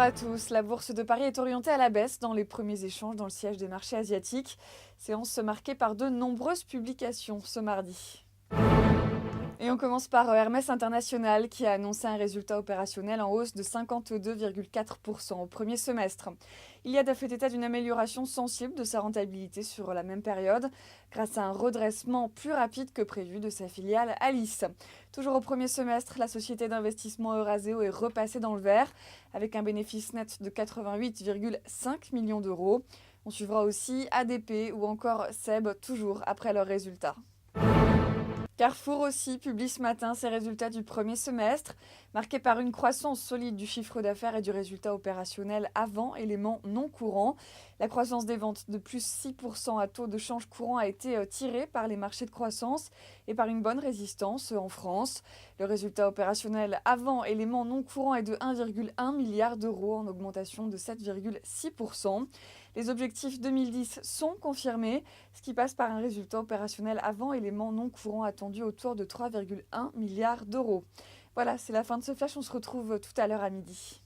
à tous. La bourse de Paris est orientée à la baisse dans les premiers échanges dans le siège des marchés asiatiques. Séance marquée par de nombreuses publications ce mardi. Et on commence par Hermès International qui a annoncé un résultat opérationnel en hausse de 52,4% au premier semestre. Iliad a fait état d'une amélioration sensible de sa rentabilité sur la même période grâce à un redressement plus rapide que prévu de sa filiale Alice. Toujours au premier semestre, la société d'investissement Eurazeo est repassée dans le vert avec un bénéfice net de 88,5 millions d'euros. On suivra aussi ADP ou encore SEB toujours après leurs résultats. Carrefour aussi publie ce matin ses résultats du premier semestre, marqués par une croissance solide du chiffre d'affaires et du résultat opérationnel avant éléments non courants. La croissance des ventes de plus 6% à taux de change courant a été tirée par les marchés de croissance et par une bonne résistance en France. Le résultat opérationnel avant éléments non courants est de 1,1 milliard d'euros en augmentation de 7,6%. Les objectifs 2010 sont confirmés, ce qui passe par un résultat opérationnel avant éléments non courants attendu autour de 3,1 milliards d'euros. Voilà, c'est la fin de ce flash, on se retrouve tout à l'heure à midi.